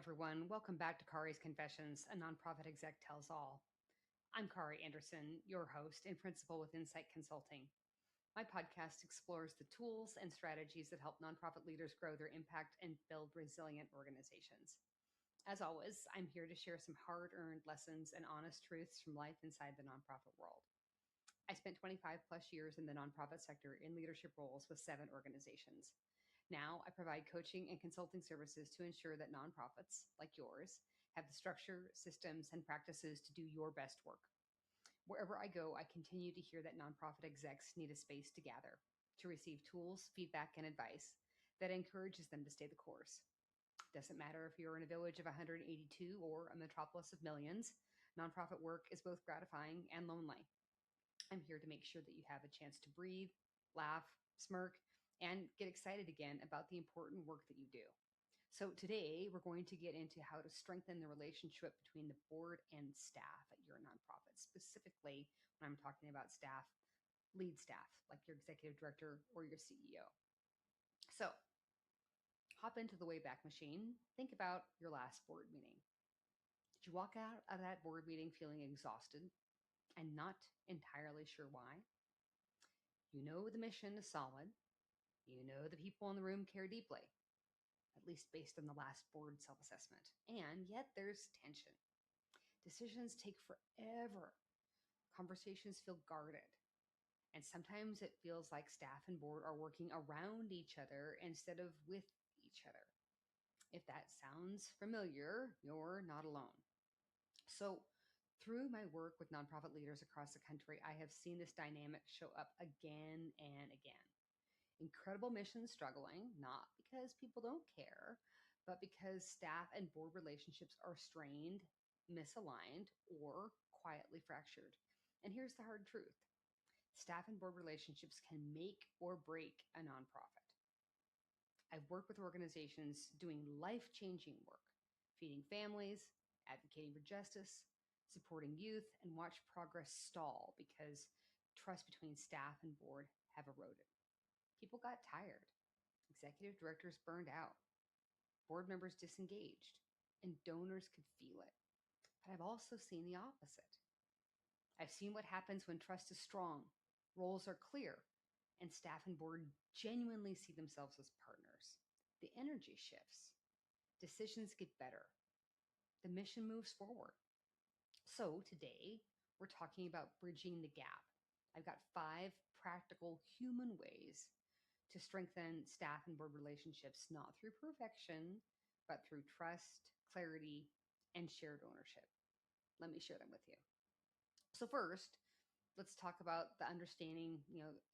everyone. Welcome back to Kari's Confessions, a nonprofit exec tells all. I'm Kari Anderson, your host and principal with Incite Consulting. My podcast explores the tools and strategies that help nonprofit leaders grow their impact and build resilient organizations. As always, I'm here to share some hard-earned lessons and honest truths from life inside the nonprofit world. I spent 25 plus years in the nonprofit sector in leadership roles with 7 organizations. Now, I provide coaching and consulting services to ensure that nonprofits, like yours, have the structure, systems, and practices to do your best work. Wherever I go, I continue to hear that nonprofit execs need a space to gather, to receive tools, feedback, and advice that encourages them to stay the course. Doesn't matter if you're in a village of 182 or a metropolis of millions, nonprofit work is both gratifying and lonely. I'm here to make sure that you have a chance to breathe, laugh, smirk, and get excited again about the important work that you do. So today we're going to get into how to strengthen the relationship between the board and staff at your nonprofit. Specifically, when I'm talking about staff, lead staff, like your executive director or your CEO. So hop into the Wayback Machine. Think about your last board meeting. Did you walk out of that board meeting feeling exhausted and not entirely sure why? You know the mission is solid. You know the people in the room care deeply, at least based on the last board self-assessment. And yet there's tension. Decisions take forever. Conversations feel guarded. And sometimes it feels like staff and board are working around each other instead of with each other. If that sounds familiar, you're not alone. So through my work with nonprofit leaders across the country, I have seen this dynamic show up again and again. Incredible missions struggling, not because people don't care, but because staff and board relationships are strained, misaligned, or quietly fractured. And here's the hard truth. Staff and board relationships can make or break a nonprofit. I've worked with organizations doing life-changing work, feeding families, advocating for justice, supporting youth, and watch progress stall because trust between staff and board have eroded. People got tired. Executive directors burned out. Board members disengaged. And donors could feel it. But I've also seen the opposite. I've seen what happens when trust is strong, roles are clear, and staff and board genuinely see themselves as partners. The energy shifts. Decisions get better. The mission moves forward. So today, we're talking about bridging the gap. I've got 5 practical human ways to strengthen staff and board relationships, not through perfection, but through trust, clarity, and shared ownership. Let me share them with you. So first, let's talk about the understanding,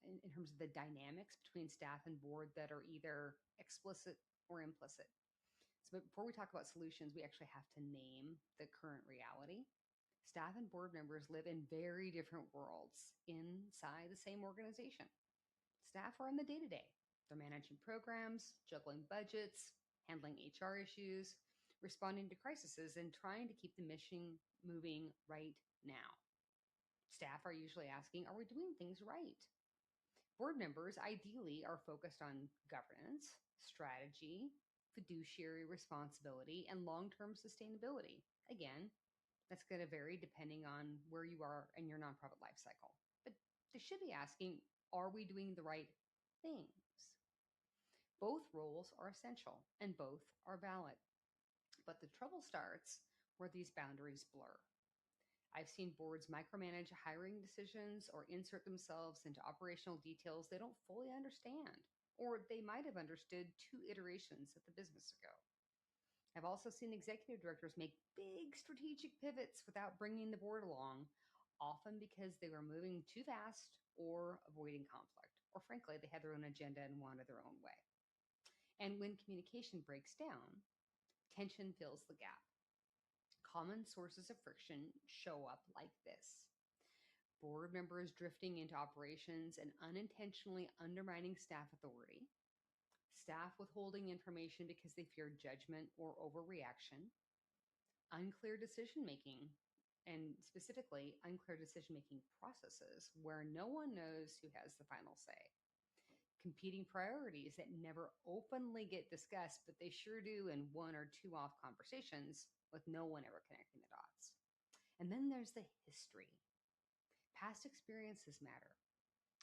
in terms of the dynamics between staff and board that are either explicit or implicit. So before we talk about solutions, we actually have to name the current reality. Staff and board members live in very different worlds inside the same organization. Staff are in the day-to-day. They're managing programs, juggling budgets, handling HR issues, responding to crises, and trying to keep the mission moving right now. Staff are usually asking, are we doing things right? Board members ideally are focused on governance, strategy, fiduciary responsibility, and long-term sustainability. Again, that's going to vary depending on where you are in your nonprofit life cycle. But they should be asking, are we doing the right things? Both roles are essential and both are valid. But the trouble starts where these boundaries blur. I've seen boards micromanage hiring decisions or insert themselves into operational details they don't fully understand, or they might have understood 2 iterations of the business ago. I've also seen executive directors make big strategic pivots without bringing the board along, often because they were moving too fast or avoiding conflict, or frankly, they had their own agenda and wanted their own way. And when communication breaks down, tension fills the gap. Common sources of friction show up like this. Board members drifting into operations and unintentionally undermining staff authority. Staff withholding information because they fear judgment or overreaction. Unclear decision-making, and specifically unclear decision-making processes where no one knows who has the final say. competing priorities that never openly get discussed, but they sure do in one or two off conversations with no one ever connecting the dots. And then there's the history. Past experiences matter.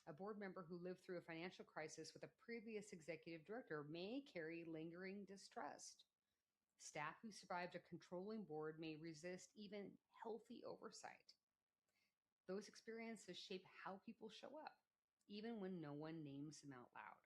A board member who lived through a financial crisis with a previous executive director may carry lingering distrust. Staff who survived a controlling board may resist even healthy oversight. Those experiences shape how people show up, even when no one names them out loud.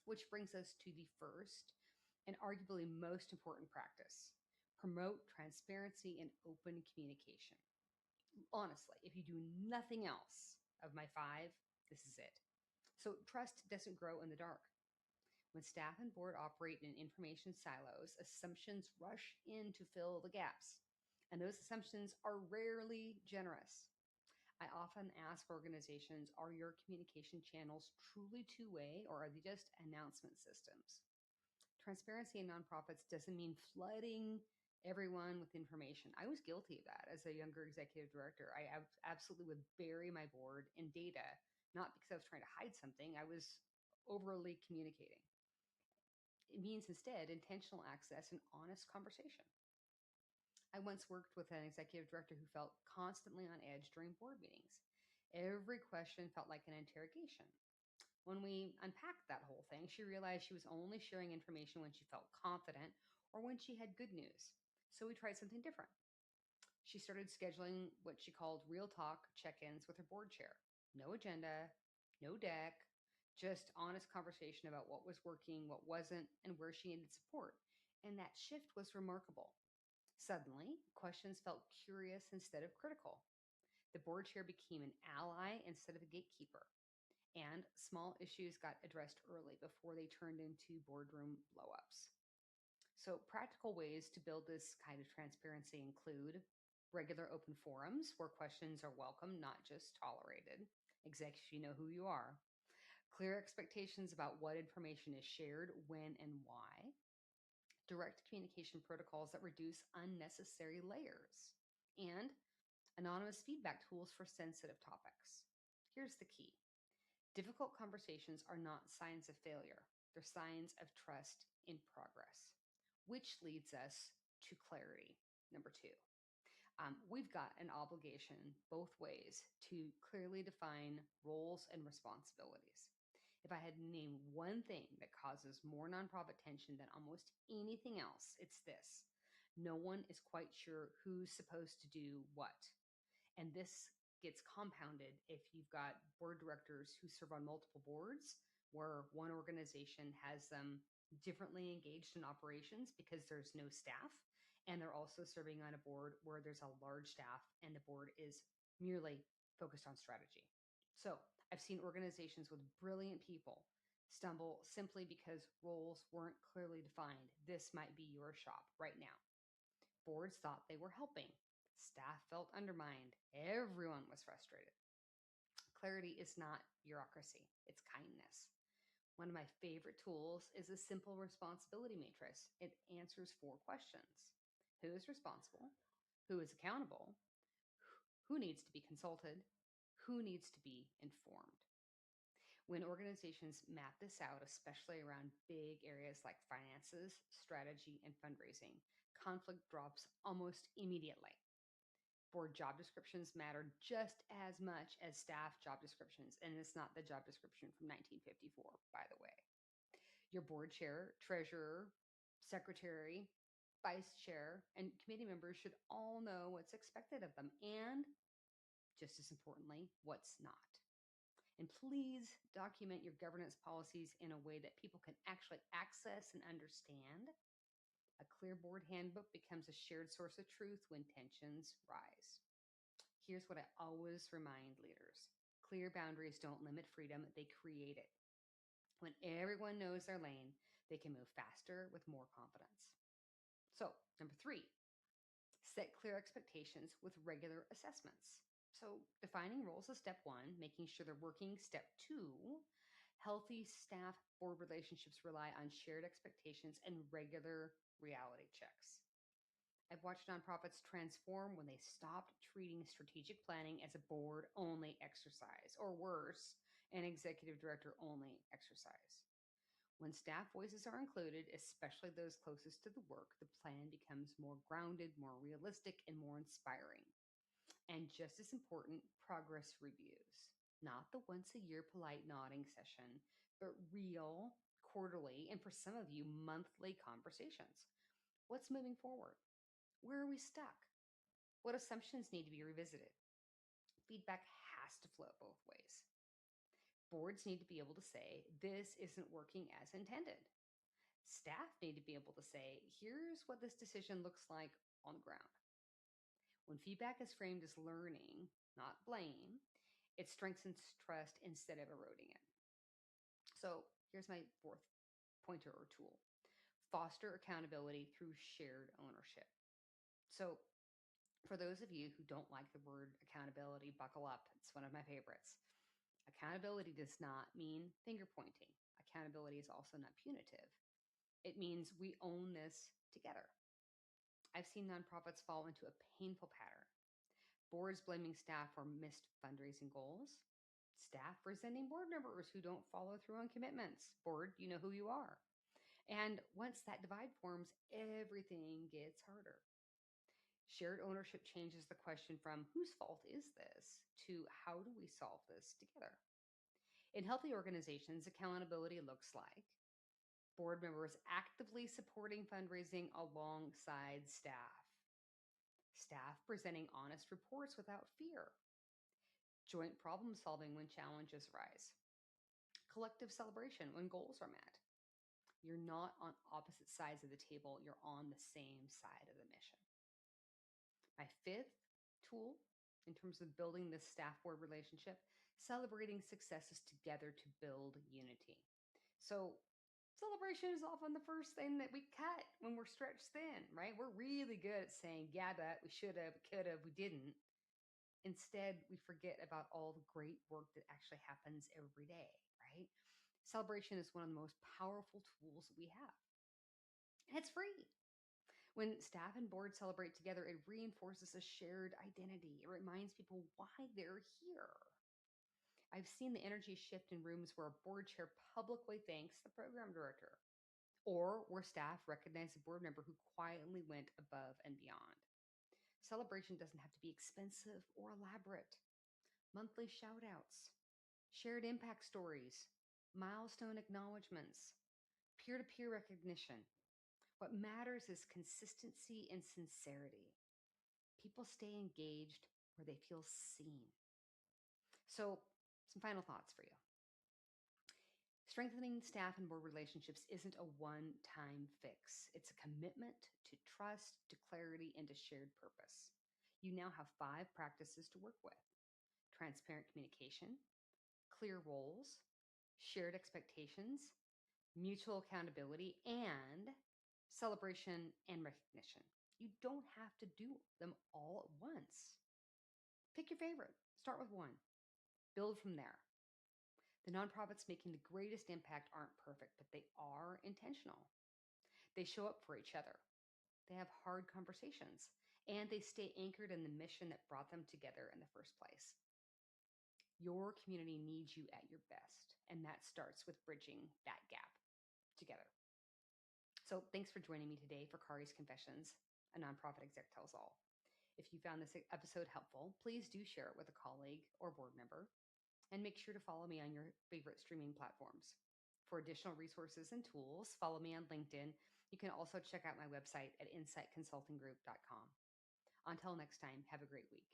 Which brings us to the first and arguably most important practice: promote transparency and open communication. Honestly, if you do nothing else of my five, this is it. So, trust doesn't grow in the dark. When staff and board operate in information silos, assumptions rush in to fill the gaps. And those assumptions are rarely generous. I often ask organizations, are your communication channels truly two-way, or are they just announcement systems? Transparency in nonprofits doesn't mean flooding everyone with information. I was guilty of that as a younger executive director. I absolutely would bury my board in data, not because I was trying to hide something, I was overly communicating. It means instead intentional access and honest conversation. I once worked with an executive director who felt constantly on edge during board meetings. Every question felt like an interrogation. When we unpacked that whole thing, she realized she was only sharing information when she felt confident or when she had good news. So we tried something different. She started scheduling what she called real talk check-ins with her board chair. No agenda, no deck, just honest conversation about what was working, what wasn't, and where she needed support. And that shift was remarkable. Suddenly, questions felt curious instead of critical. The board chair became an ally instead of a gatekeeper. And small issues got addressed early before they turned into boardroom blowups. So, practical ways to build this kind of transparency include regular open forums where questions are welcome, not just tolerated. Execs, you know who you are. Clear expectations about what information is shared, when, and why. Direct communication protocols that reduce unnecessary layers. And anonymous feedback tools for sensitive topics. Here's the key: difficult conversations are not signs of failure, they're signs of trust in progress, which leads us to clarity. Number two, we've got an obligation both ways to clearly define roles and responsibilities. If I had to name one thing that causes more nonprofit tension than almost anything else, it's this: no one is quite sure who's supposed to do what. And this gets compounded if you've got board directors who serve on multiple boards, where one organization has them differently engaged in operations because there's no staff. And they're also serving on a board where there's a large staff and the board is merely focused on strategy. So I've seen organizations with brilliant people stumble simply because roles weren't clearly defined. This might be your shop right now. Boards thought they were helping. Staff felt undermined. Everyone was frustrated. Clarity is not bureaucracy, it's kindness. One of my favorite tools is a simple responsibility matrix. It answers four questions: who is responsible? Who is accountable? Who needs to be consulted? Who needs to be informed? When organizations map this out, especially around big areas like finances, strategy, and fundraising, conflict drops almost immediately. Board job descriptions matter just as much as staff job descriptions, and it's not the job description from 1954, by the way. Your board chair, treasurer, secretary, vice chair, and committee members should all know what's expected of them, and just as importantly, what's not. And please document your governance policies in a way that people can actually access and understand. A clear board handbook becomes a shared source of truth when tensions rise. Here's what I always remind leaders: clear boundaries don't limit freedom, they create it. When everyone knows their lane, they can move faster with more confidence. So, number three, set clear expectations with regular assessments. So, defining roles is step one, making sure they're working. Step two, healthy staff board relationships rely on shared expectations and regular reality checks. I've watched nonprofits transform when they stopped treating strategic planning as a board only exercise, or worse, an executive director only exercise. When staff voices are included, especially those closest to the work, the plan becomes more grounded, more realistic, and more inspiring. And just as important, progress reviews. Not the once a year polite nodding session, but real, quarterly, and for some of you, monthly conversations. What's moving forward? Where are we stuck? What assumptions need to be revisited? Feedback has to flow both ways. Boards need to be able to say, this isn't working as intended. Staff need to be able to say, here's what this decision looks like on the ground. When feedback is framed as learning, not blame, it strengthens trust instead of eroding it. So here's my fourth pointer or tool. Foster accountability through shared ownership. So for those of you who don't like the word accountability, buckle up. It's one of my favorites. Accountability does not mean finger pointing. Accountability is also not punitive. It means we own this together. I've seen nonprofits fall into a painful pattern. Boards blaming staff for missed fundraising goals. Staff resenting board members who don't follow through on commitments. Board, you know who you are. And once that divide forms, everything gets harder. Shared ownership changes the question from whose fault is this to how do we solve this together? In healthy organizations, accountability looks like board members actively supporting fundraising alongside staff, staff presenting honest reports without fear, joint problem solving when challenges rise, collective celebration when goals are met. You're not on opposite sides of the table, you're on the same side of the mission. My fifth tool in terms of building this staff board relationship, celebrating successes together to build unity. So celebration is often the first thing that we cut when we're stretched thin, right? We're really good at saying, yeah, but we should have, could have, we didn't. Instead, we forget about all the great work that actually happens every day, right? Celebration is one of the most powerful tools that we have. And it's free. When staff and board celebrate together, it reinforces a shared identity. It reminds people why they're here. I've seen the energy shift in rooms where a board chair publicly thanks the program director, or where staff recognize a board member who quietly went above and beyond. Celebration doesn't have to be expensive or elaborate. Monthly shout outs, shared impact stories, milestone acknowledgments, peer to peer recognition. What matters is consistency and sincerity. People stay engaged where they feel seen. So, some final thoughts for you. Strengthening staff and board relationships isn't a one-time fix. It's a commitment to trust, to clarity, and to shared purpose. You now have 5 practices to work with: transparent communication, clear roles, shared expectations, mutual accountability, and celebration and recognition. You don't have to do them all at once. Pick your favorite. Start with one. Build from there. The nonprofits making the greatest impact aren't perfect, but they are intentional. They show up for each other. They have hard conversations, and they stay anchored in the mission that brought them together in the first place. Your community needs you at your best, and that starts with bridging that gap together. So thanks for joining me today for Kari's Confessions, a nonprofit exec tells all. If you found this episode helpful, please do share it with a colleague or board member, and make sure to follow me on your favorite streaming platforms. For additional resources and tools, follow me on LinkedIn. You can also check out my website at inciteconsultinggroup.com. Until next time, have a great week.